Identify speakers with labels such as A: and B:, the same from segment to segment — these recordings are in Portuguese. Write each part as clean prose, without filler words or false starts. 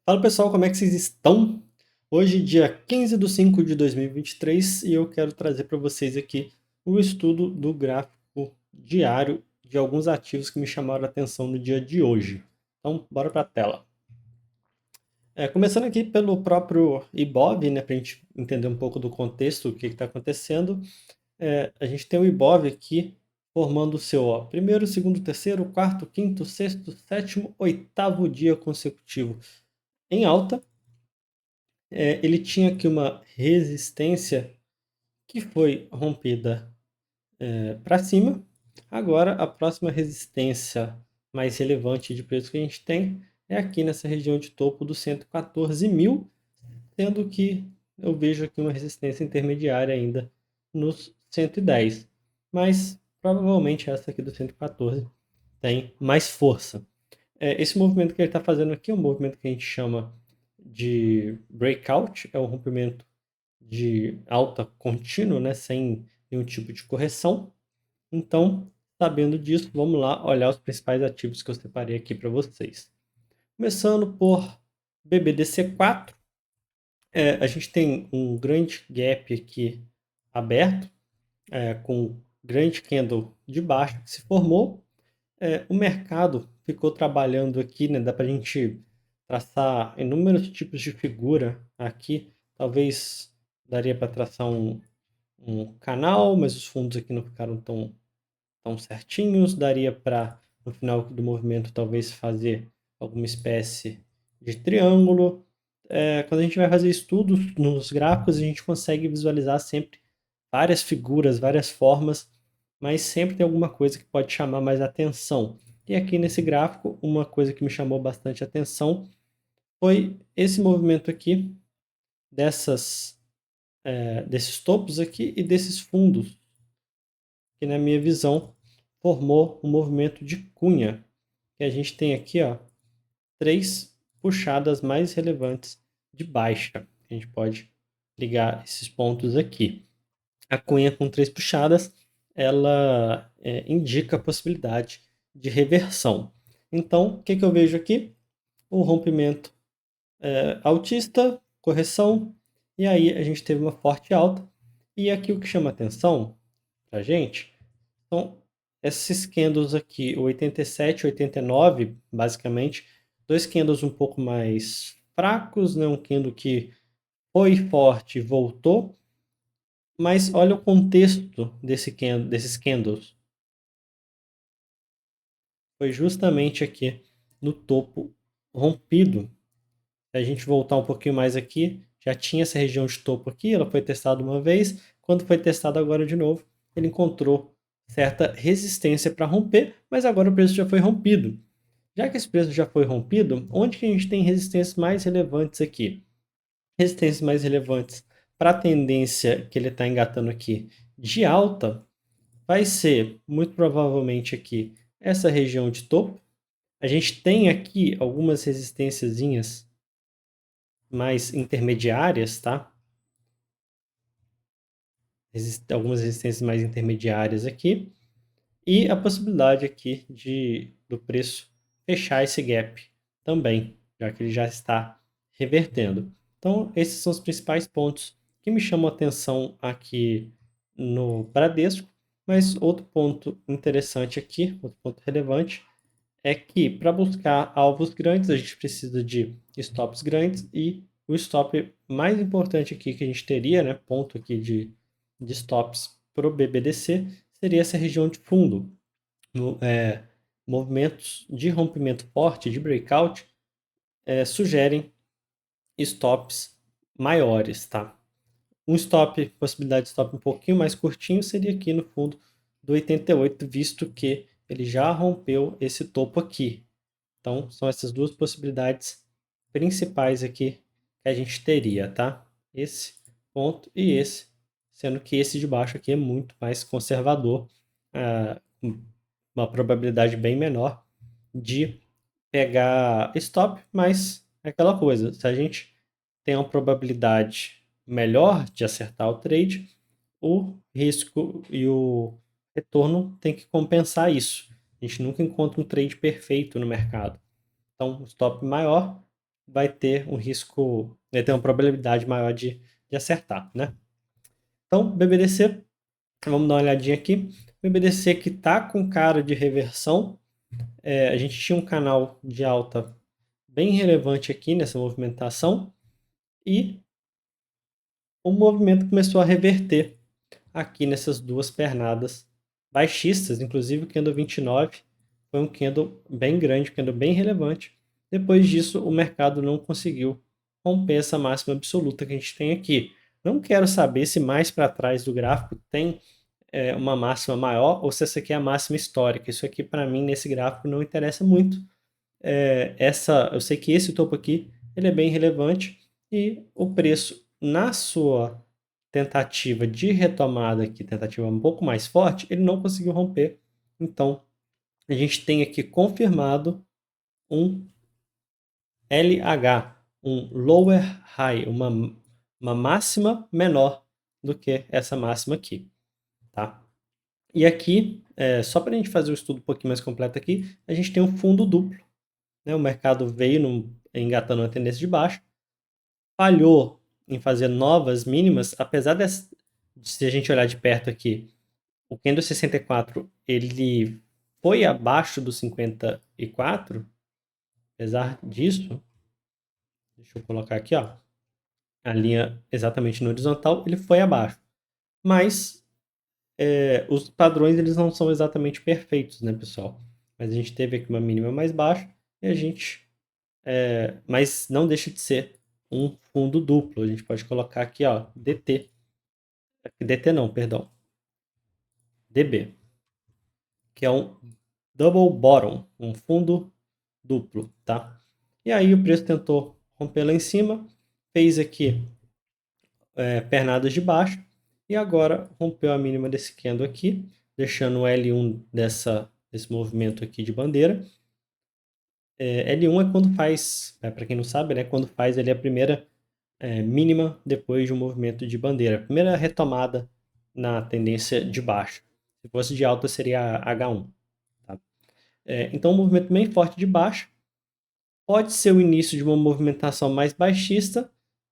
A: Fala pessoal, como é que vocês estão? Hoje, dia 15 de 5 de 2023, e eu quero trazer para vocês aqui o estudo do gráfico diário de alguns ativos que me chamaram a atenção no dia de hoje. Então, bora para a tela. Começando aqui pelo próprio Ibov, né, para a gente entender um pouco do contexto, o que está acontecendo. A gente tem o Ibov aqui formando o seu primeiro, segundo, terceiro, quarto, quinto, sexto, sétimo, oitavo dia consecutivo em alta. Ele tinha aqui uma resistência que foi rompida para cima. Agora, a próxima resistência mais relevante de preço que a gente tem é aqui nessa região de topo dos 114.000, sendo que eu vejo aqui uma resistência intermediária ainda nos 110. Mas provavelmente essa aqui do 114 tem mais força. Esse movimento que ele está fazendo aqui é um movimento que a gente chama de breakout, é um rompimento de alta contínuo, né, sem nenhum tipo de correção. Então, sabendo disso, vamos lá olhar os principais ativos que eu separei aqui para vocês. Começando por BBDC4, a gente tem um grande gap aqui aberto, com um grande candle de baixo que se formou. O mercado ficou trabalhando aqui, né? Dá para a gente traçar inúmeros tipos de figura aqui. Talvez daria para traçar um canal, mas os fundos aqui não ficaram tão certinhos. Daria para, no final do movimento, talvez fazer alguma espécie de triângulo. Quando a gente vai fazer estudos nos gráficos, a gente consegue visualizar sempre várias figuras, várias formas, mas sempre tem alguma coisa que pode chamar mais atenção. E aqui nesse gráfico, uma coisa que me chamou bastante atenção foi esse movimento aqui desses topos aqui e desses fundos, que na minha visão formou um movimento de cunha, que a gente tem aqui, ó, 3 puxadas mais relevantes de baixa. A gente pode ligar esses pontos aqui. A cunha com 3 puxadas, ela indica a possibilidade de reversão. Então, o que eu vejo aqui? O rompimento altista, correção, e aí a gente teve uma forte alta. E aqui o que chama atenção para a gente são esses candles aqui, o 87 e 89, basicamente, dois candles um pouco mais fracos, né? Um candle que foi forte e voltou, mas olha o contexto desses candles. Foi justamente aqui no topo rompido. Se a gente voltar um pouquinho mais aqui, já tinha essa região de topo aqui, ela foi testada uma vez. Quando foi testada agora de novo, ele encontrou certa resistência para romper, mas agora o preço já foi rompido. Já que esse preço já foi rompido, onde que a gente tem resistências mais relevantes aqui? Resistências mais relevantes para a tendência que ele está engatando aqui de alta, vai ser muito provavelmente aqui essa região de topo. A gente tem aqui algumas resistênciazinhas mais intermediárias, tá? Algumas resistências mais intermediárias aqui. E a possibilidade aqui do preço fechar esse gap também, já que ele já está revertendo. Então, esses são os principais pontos que me chamam a atenção aqui no Bradesco. Mas outro ponto interessante aqui, outro ponto relevante, é que para buscar alvos grandes, a gente precisa de stops grandes, e o stop mais importante aqui que a gente teria, né, ponto aqui de stops para o BBDC, seria essa região de fundo. Movimentos de rompimento forte, de breakout, sugerem stops maiores, tá? Possibilidade de stop um pouquinho mais curtinho seria aqui no fundo do 88, visto que ele já rompeu esse topo aqui. Então, são essas duas possibilidades principais aqui que a gente teria, tá? Esse ponto e esse, sendo que esse de baixo aqui é muito mais conservador, uma probabilidade bem menor de pegar stop, mas é aquela coisa, se a gente tem uma probabilidade melhor de acertar o trade, o risco e o retorno tem que compensar isso. A gente nunca encontra um trade perfeito no mercado. Então, um stop maior vai ter um risco, vai ter uma probabilidade maior de acertar, né? Então, BBDC, vamos dar uma olhadinha aqui. BBDC que tá com cara de reversão. A gente tinha um canal de alta bem relevante aqui nessa movimentação e o movimento começou a reverter aqui nessas duas pernadas baixistas, inclusive o candle 29 foi um candle bem grande, um candle bem relevante. Depois disso, o mercado não conseguiu romper essa máxima absoluta que a gente tem aqui. Não quero saber se mais para trás do gráfico tem uma máxima maior ou se essa aqui é a máxima histórica. Isso aqui, para mim, nesse gráfico não interessa muito. Eu sei que esse topo aqui ele é bem relevante e o preço na sua tentativa de retomada aqui, tentativa um pouco mais forte, ele não conseguiu romper. Então, a gente tem aqui confirmado um LH, um lower high, uma máxima menor do que essa máxima aqui, tá? E aqui, só para a gente fazer o estudo um pouquinho mais completo aqui, a gente tem um fundo duplo, né? O mercado veio engatando uma tendência de baixa, falhou em fazer novas mínimas, apesar se a gente olhar de perto aqui, o candle 64 ele foi abaixo do 54, apesar disso, deixa eu colocar aqui, ó, a linha exatamente no horizontal, ele foi abaixo. Mas os padrões eles não são exatamente perfeitos, né, pessoal? Mas a gente teve aqui uma mínima mais baixa e a gente, mas não deixa de ser um fundo duplo. A gente pode colocar aqui, ó, DT. DT não, perdão. DB, que é um double bottom, um fundo duplo, tá? E aí o preço tentou romper lá em cima, fez aqui pernadas de baixo e agora rompeu a mínima desse candle aqui, deixando o L1 desse movimento aqui de bandeira. L1 é quando faz, para quem não sabe, né, quando faz ali a primeira mínima depois de um movimento de bandeira, a primeira retomada na tendência de baixo. Se fosse de alta seria H1. Tá? Então um movimento bem forte de baixo, pode ser o início de uma movimentação mais baixista,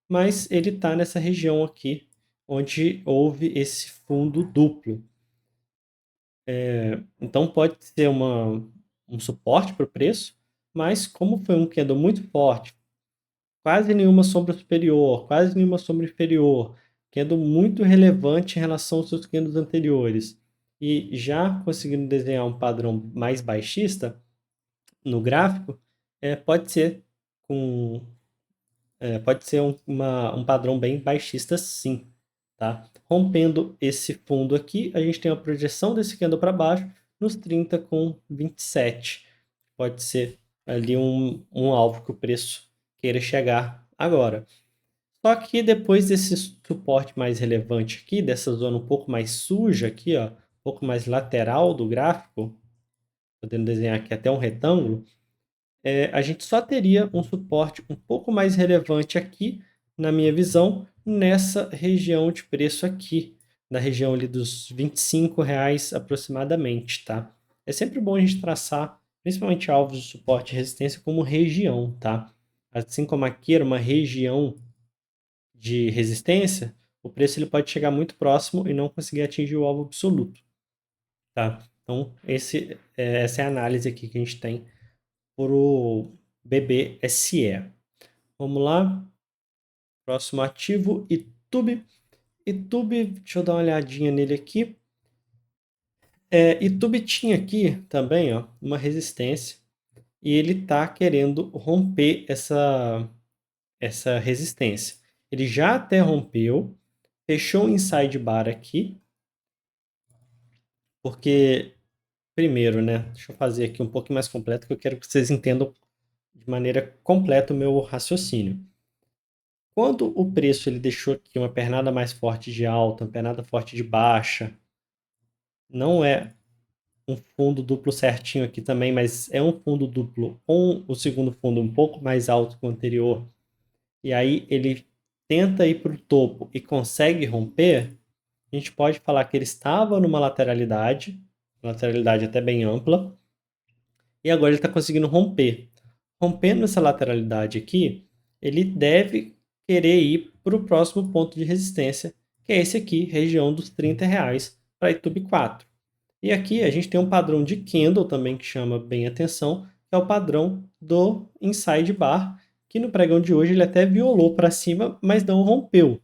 A: mas ele está nessa região aqui, onde houve esse fundo duplo. Então pode ser um suporte para o preço, mas como foi um candle muito forte, quase nenhuma sombra superior, quase nenhuma sombra inferior, candle muito relevante em relação aos seus candles anteriores, e já conseguindo desenhar um padrão mais baixista no gráfico, pode ser com pode ser um padrão bem baixista sim, tá? Rompendo esse fundo aqui, a gente tem a projeção desse candle para baixo nos 30 com 27. Pode ser ali um alvo que o preço queira chegar agora. Só que depois desse suporte mais relevante aqui, dessa zona um pouco mais suja aqui, ó, um pouco mais lateral do gráfico, podendo desenhar aqui até um retângulo, a gente só teria um suporte um pouco mais relevante aqui, na minha visão, nessa região de preço aqui, na região ali dos R$ 25 aproximadamente, tá? É sempre bom a gente traçar, principalmente alvos de suporte e resistência, como região, tá? Assim como aqui era uma região de resistência, o preço ele pode chegar muito próximo e não conseguir atingir o alvo absoluto, tá? Então, essa é a análise aqui que a gente tem por o BBSE. Vamos lá. Próximo ativo, YouTube. YouTube, deixa eu dar uma olhadinha nele aqui. YouTube tinha aqui também, ó, uma resistência e ele está querendo romper essa resistência. Ele já até rompeu, fechou um inside bar aqui, porque primeiro, né, deixa eu fazer aqui um pouquinho mais completo que eu quero que vocês entendam de maneira completa o meu raciocínio. Quando o preço ele deixou aqui uma pernada mais forte de alta, uma pernada forte de baixa, não é um fundo duplo certinho aqui também, mas é um fundo duplo com o segundo fundo um pouco mais alto que o anterior, e aí ele tenta ir para o topo e consegue romper, a gente pode falar que ele estava numa lateralidade até bem ampla, e agora ele está conseguindo romper. Rompendo essa lateralidade aqui, ele deve querer ir para o próximo ponto de resistência, que é esse aqui, região dos R$ 30 para YouTube 4. E aqui a gente tem um padrão de candle também que chama bem atenção, que é o padrão do Inside Bar, que no pregão de hoje ele até violou para cima, mas não rompeu.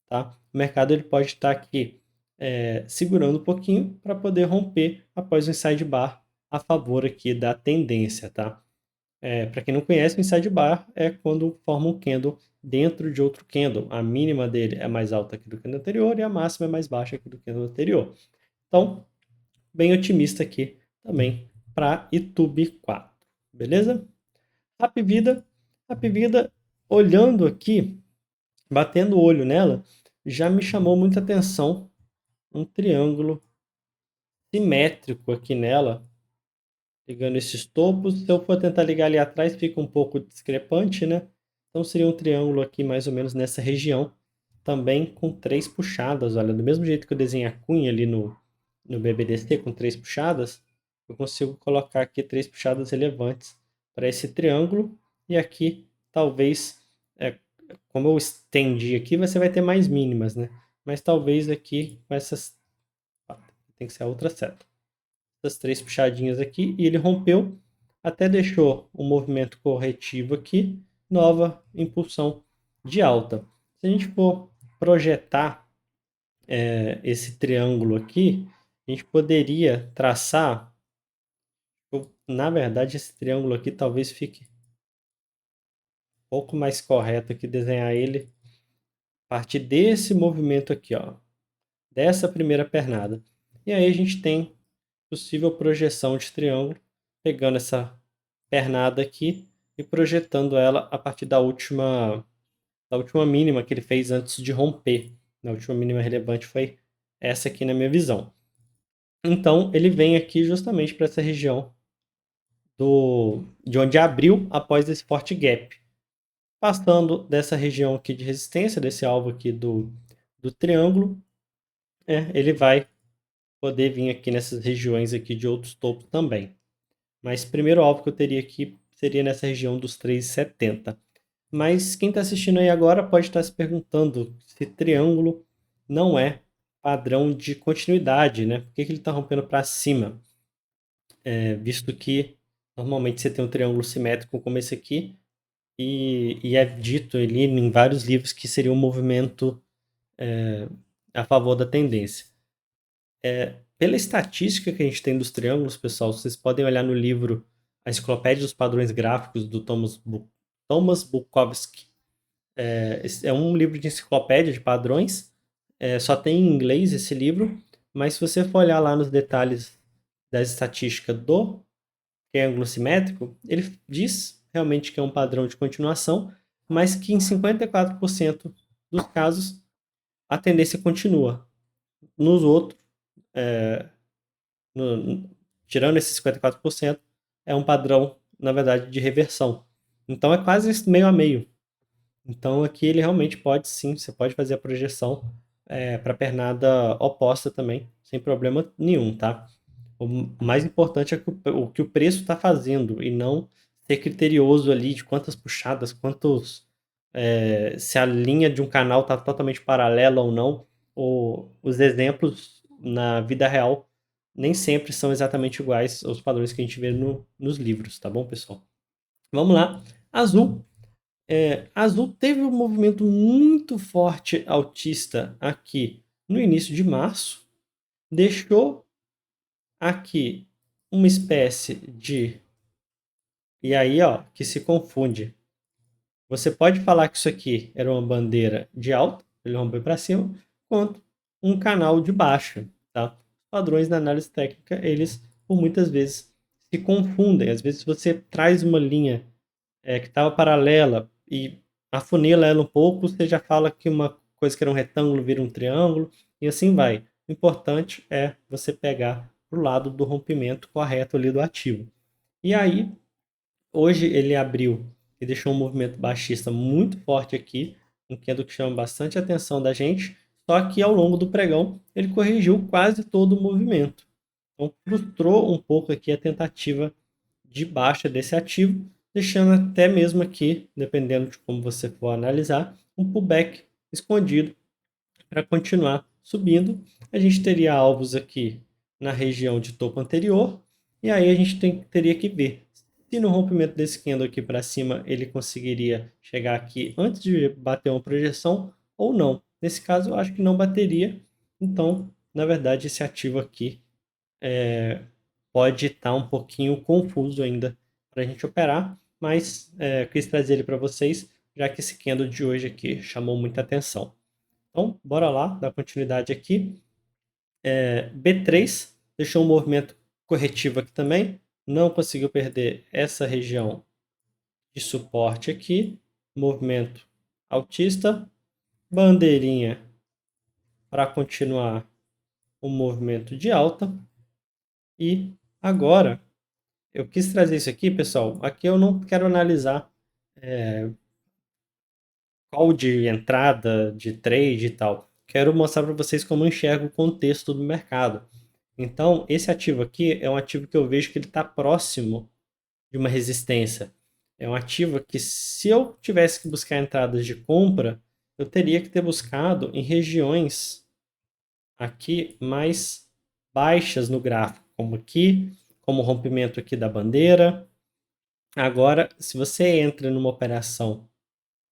A: Tá? O mercado ele pode estar aqui segurando um pouquinho para poder romper após o Inside Bar a favor aqui da tendência. Tá? Para quem não conhece, o Inside Bar é quando forma um candle dentro de outro candle. A mínima dele é mais alta aqui do candle anterior e a máxima é mais baixa aqui do candle anterior. Então, bem otimista aqui também para YouTube 4, beleza? Rapvida, olhando aqui, batendo o olho nela, já me chamou muita atenção um triângulo simétrico aqui nela, ligando esses topos. Se eu for tentar ligar ali atrás, fica um pouco discrepante, né? Então seria um triângulo aqui mais ou menos nessa região, também com 3 puxadas. Olha, do mesmo jeito que eu desenhei a cunha ali no BBDC com 3 puxadas, eu consigo colocar aqui 3 puxadas relevantes para esse triângulo. E aqui, talvez, como eu estendi aqui, você vai ter mais mínimas, né? Mas talvez aqui com essas... tem que ser a outra seta. Essas 3 puxadinhas aqui, e ele rompeu, até deixou um movimento corretivo aqui, nova impulsão de alta. Se a gente for projetar esse triângulo aqui, a gente poderia traçar, na verdade esse triângulo aqui talvez fique um pouco mais correto aqui, desenhar ele a partir desse movimento aqui, ó, dessa primeira pernada. E aí a gente tem possível projeção de triângulo, pegando essa pernada aqui e projetando ela a partir da última mínima que ele fez antes de romper. A última mínima relevante foi essa aqui na minha visão. Então, ele vem aqui justamente para essa região de onde abriu após esse forte gap. Passando dessa região aqui de resistência, desse alvo aqui do triângulo, ele vai poder vir aqui nessas regiões aqui de outros topos também. Mas o primeiro alvo que eu teria aqui seria nessa região dos 3,70. Mas quem está assistindo aí agora pode estar se perguntando se triângulo não é padrão de continuidade, né? Por que ele está rompendo para cima? Visto que normalmente você tem um triângulo simétrico como esse aqui, e é dito ali em vários livros que seria um movimento a favor da tendência. Pela estatística que a gente tem dos triângulos, pessoal, vocês podem olhar no livro A Enciclopédia dos Padrões Gráficos, do Thomas Bukowski. É um livro de enciclopédia de padrões, só tem em inglês esse livro, mas se você for olhar lá nos detalhes da estatística do triângulo simétrico, ele diz realmente que é um padrão de continuação, mas que em 54% dos casos a tendência continua. Nos outros, tirando esses 54%, é um padrão, na verdade, de reversão. Então é quase meio a meio. Então aqui ele realmente pode sim, você pode fazer a projeção para a pernada oposta também, sem problema nenhum, tá? O mais importante é o que o preço está fazendo e não ser criterioso ali de quantas puxadas, se a linha de um canal está totalmente paralela ou não. Os exemplos na vida real nem sempre são exatamente iguais aos padrões que a gente vê nos livros, tá bom, pessoal? Vamos lá. Azul. Azul teve um movimento muito forte altista aqui no início de março, deixou aqui uma espécie de... E aí, ó, que se confunde. Você pode falar que isso aqui era uma bandeira de alta, ele rompeu para cima, quanto um canal de baixa, tá? Os padrões da análise técnica, eles, por muitas vezes, se confundem. Às vezes você traz uma linha que estava paralela e afunila ela um pouco, você já fala que uma coisa que era um retângulo vira um triângulo, e assim vai. O importante é você pegar para o lado do rompimento correto ali do ativo. E aí, hoje ele abriu e deixou um movimento baixista muito forte aqui, um candle que chama bastante atenção da gente, só que ao longo do pregão ele corrigiu quase todo o movimento. Então frustrou um pouco aqui a tentativa de baixa desse ativo, deixando até mesmo aqui, dependendo de como você for analisar, um pullback escondido para continuar subindo. A gente teria alvos aqui na região de topo anterior, e aí a gente teria que ver se no rompimento desse candle aqui para cima ele conseguiria chegar aqui antes de bater uma projeção ou não. Nesse caso, eu acho que não bateria. Então, na verdade, esse ativo aqui pode estar um pouquinho confuso ainda para a gente operar, mas quis trazer ele para vocês, já que esse candle de hoje aqui chamou muita atenção. Então, bora lá, dar continuidade aqui. B3 deixou um movimento corretivo aqui também, não conseguiu perder essa região de suporte aqui, movimento altista, bandeirinha para continuar o movimento de alta. E agora, eu quis trazer isso aqui, pessoal, aqui eu não quero analisar call de entrada, de trade e tal. Quero mostrar para vocês como eu enxergo o contexto do mercado. Então, esse ativo aqui é um ativo que eu vejo que ele está próximo de uma resistência. É um ativo que, se eu tivesse que buscar entradas de compra, eu teria que ter buscado em regiões aqui mais baixas no gráfico, como aqui, como o rompimento aqui da bandeira. Agora, se você entra numa operação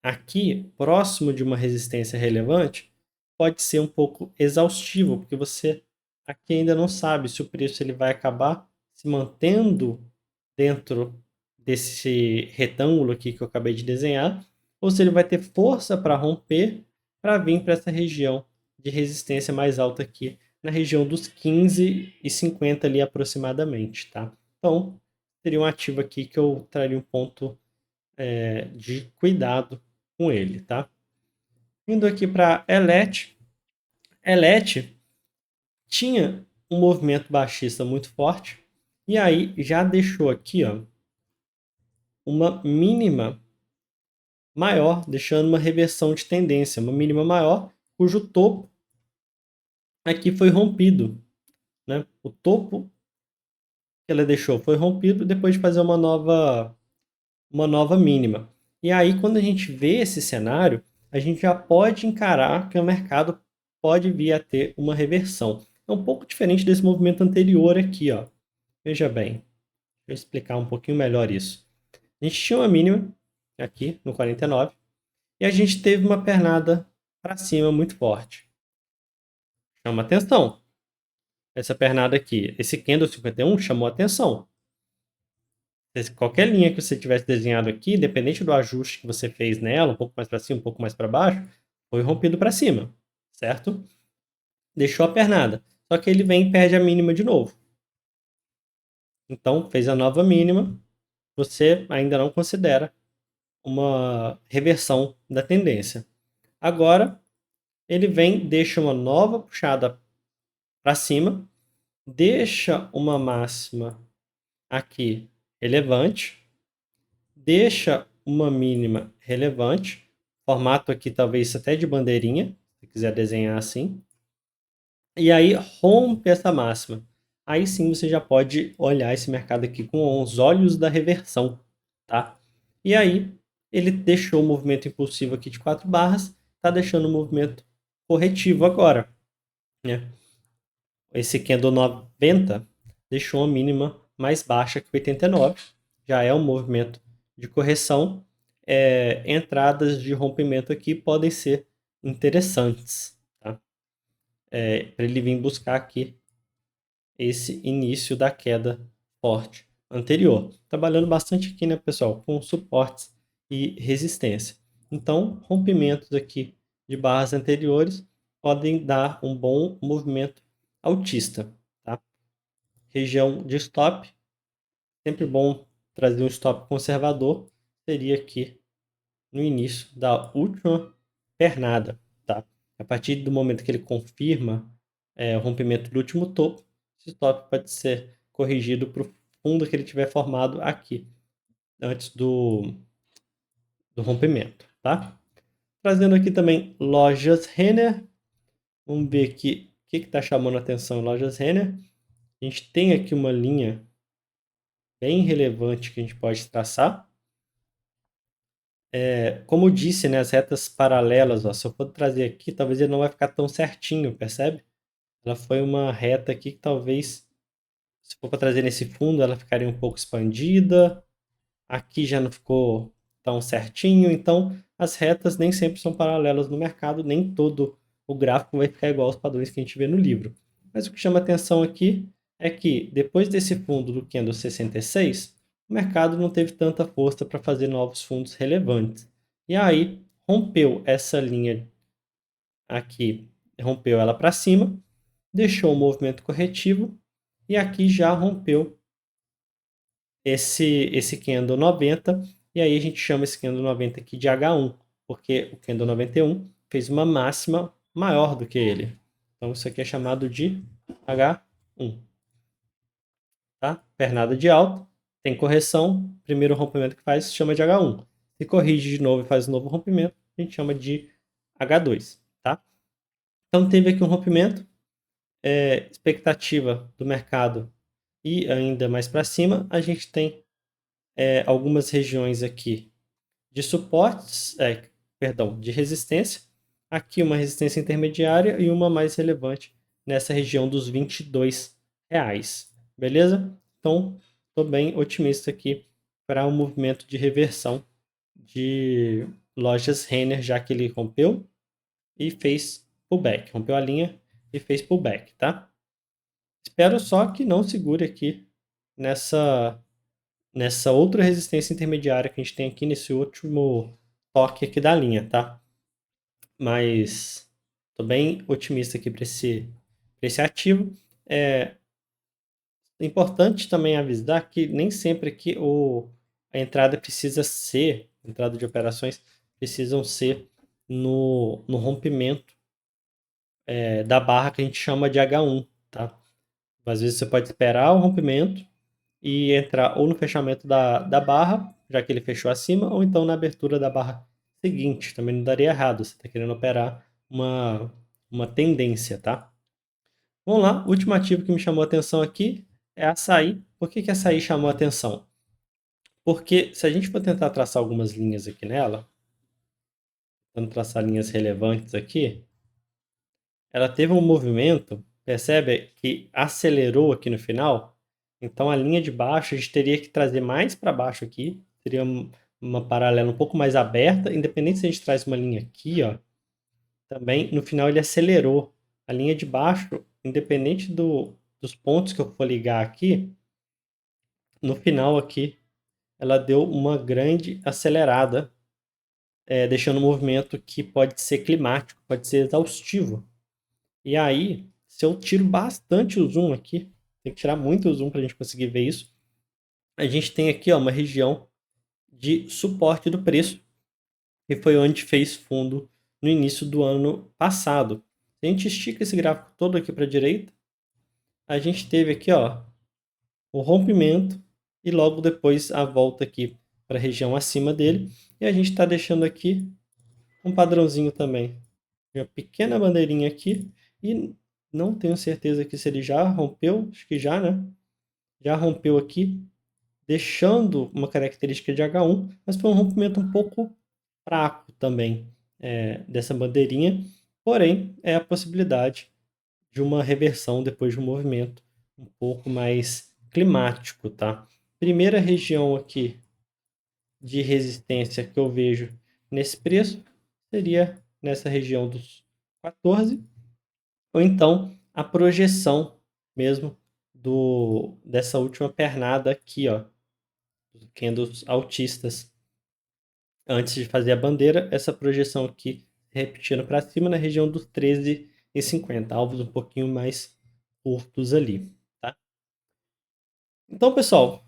A: aqui, próximo de uma resistência relevante, pode ser um pouco exaustivo, porque você aqui ainda não sabe se o preço ele vai acabar se mantendo dentro desse retângulo aqui que eu acabei de desenhar, ou se ele vai ter força para romper, para vir para essa região de resistência mais alta aqui, na região dos 15,50 ali aproximadamente, tá? Então, seria um ativo aqui que eu traria um ponto de cuidado com ele, tá? Indo aqui para Elet. Elet tinha um movimento baixista muito forte, e aí já deixou aqui, ó, uma mínima maior, deixando uma reversão de tendência, uma mínima maior, cujo topo aqui foi rompido, né? O topo que ela deixou foi rompido depois de fazer uma nova mínima. E aí, quando a gente vê esse cenário, a gente já pode encarar que o mercado pode vir a ter uma reversão. É um pouco diferente desse movimento anterior aqui, ó. Veja bem, deixa eu explicar um pouquinho melhor isso. A gente tinha uma mínima aqui no 49 e a gente teve uma pernada para cima muito forte. Chama atenção. Essa pernada aqui, esse candle 51 chamou atenção. Qualquer linha que você tivesse desenhado aqui, independente do ajuste que você fez nela, um pouco mais para cima, um pouco mais para baixo, foi rompido para cima, certo? Deixou a pernada. Só que ele vem e perde a mínima de novo. Então, fez a nova mínima, você ainda não considera uma reversão da tendência. Agora, ele vem, deixa uma nova puxada para cima, deixa uma máxima aqui relevante, deixa uma mínima relevante, formato aqui talvez até de bandeirinha, se quiser desenhar assim, e aí rompe essa máxima. Aí sim você já pode olhar esse mercado aqui com os olhos da reversão, tá? E aí ele deixou o movimento impulsivo aqui de 4 barras, tá deixando o movimento corretivo agora, né? Esse candle 90 deixou a mínima mais baixa que 89, já é um movimento de correção. Entradas de rompimento aqui podem ser interessantes, tá? Para ele vir buscar aqui esse início da queda forte anterior. Trabalhando bastante aqui, né, pessoal, com suportes e resistência. Então, rompimentos aqui de barras anteriores podem dar um bom movimento altista, tá? Região de stop, sempre bom trazer um stop conservador, seria aqui no início da última pernada, tá? A partir do momento que ele confirma o rompimento do último topo, esse stop pode ser corrigido para o fundo que ele tiver formado aqui, antes do rompimento, tá? Trazendo aqui também lojas Renner. Vamos ver aqui o que está chamando a atenção em lojas Renner. A gente tem aqui uma linha bem relevante que a gente pode traçar. Como eu disse, né, as retas paralelas, ó, se eu for trazer aqui, talvez ele não vai ficar tão certinho, percebe? Ela foi uma reta aqui que talvez, se for para trazer nesse fundo, ela ficaria um pouco expandida. Aqui já não ficou tão certinho, então as retas nem sempre são paralelas no mercado, nem todo o gráfico vai ficar igual aos padrões que a gente vê no livro. Mas o que chama atenção aqui é que depois desse fundo do candle 66, o mercado não teve tanta força para fazer novos fundos relevantes. E aí rompeu essa linha aqui, rompeu ela para cima, deixou o movimento corretivo e aqui já rompeu esse candle 90, e aí a gente chama esse candle 90 aqui de H1, porque o candle 91 fez uma máxima maior do que ele. Então isso aqui é chamado de H1. Tá? Pernada de alta, tem correção, primeiro rompimento que faz se chama de H1. Se corrige de novo e faz um novo rompimento, a gente chama de H2. Tá? Então teve aqui um rompimento, expectativa do mercado e ainda mais para cima, a gente tem algumas regiões aqui de suportes, de resistência. Aqui uma resistência intermediária e uma mais relevante nessa região dos R$22. Beleza? Então, estou bem otimista aqui para um movimento de reversão de lojas Renner, já que ele rompeu e fez pullback. Rompeu a linha e fez pullback, tá? Espero só que não segure aqui nessa outra resistência intermediária que a gente tem aqui nesse último toque aqui da linha, tá? Mas tô bem otimista aqui para esse ativo. É importante também avisar que nem sempre que a entrada entrada de operações precisam ser no rompimento da barra que a gente chama de H1, tá? Às vezes você pode esperar o rompimento e entrar ou no fechamento da barra, já que ele fechou acima, ou então na abertura da barra seguinte. Também não daria errado, você está querendo operar uma tendência, tá? Vamos lá, o último ativo que me chamou a atenção aqui é açaí. Por que açaí chamou a atenção? Porque se a gente for tentar traçar algumas linhas aqui nela, tentando traçar linhas relevantes aqui, ela teve um movimento, percebe, que acelerou aqui no final. Então a linha de baixo a gente teria que trazer mais para baixo aqui, seria uma paralela um pouco mais aberta, independente se a gente traz uma linha aqui, ó, também no final ele acelerou. A linha de baixo, independente dos pontos que eu for ligar aqui, no final aqui, ela deu uma grande acelerada, deixando um movimento que pode ser climático, pode ser exaustivo. E aí, se eu tiro bastante o zoom aqui, tem que tirar muito o zoom para a gente conseguir ver isso, a gente tem aqui ó, uma região de suporte do preço, que foi onde fez fundo no início do ano passado. Se a gente estica esse gráfico todo aqui para a direita, a gente teve aqui ó, o rompimento e logo depois a volta aqui para a região acima dele. E a gente está deixando aqui um padrãozinho também. Uma pequena bandeirinha aqui e não tenho certeza aqui se ele já rompeu, acho que já, né? Já rompeu aqui, deixando uma característica de H1, mas foi um rompimento um pouco fraco também dessa bandeirinha, porém é a possibilidade de uma reversão depois de um movimento um pouco mais climático, tá? Primeira região aqui de resistência que eu vejo nesse preço seria nessa região dos 14, ou então a projeção mesmo dessa última pernada aqui, ó, dos candles altistas. Antes de fazer a bandeira, essa projeção aqui repetindo para cima na região dos 13,50, alvos um pouquinho mais curtos ali, tá? Então, pessoal,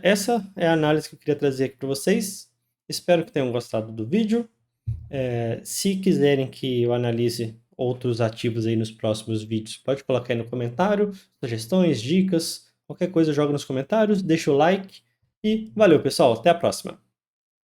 A: essa é a análise que eu queria trazer aqui para vocês. Espero que tenham gostado do vídeo. Se quiserem que eu analise outros ativos aí nos próximos vídeos, pode colocar aí no comentário, sugestões, dicas, qualquer coisa joga nos comentários, deixa o like e valeu, pessoal, até a próxima.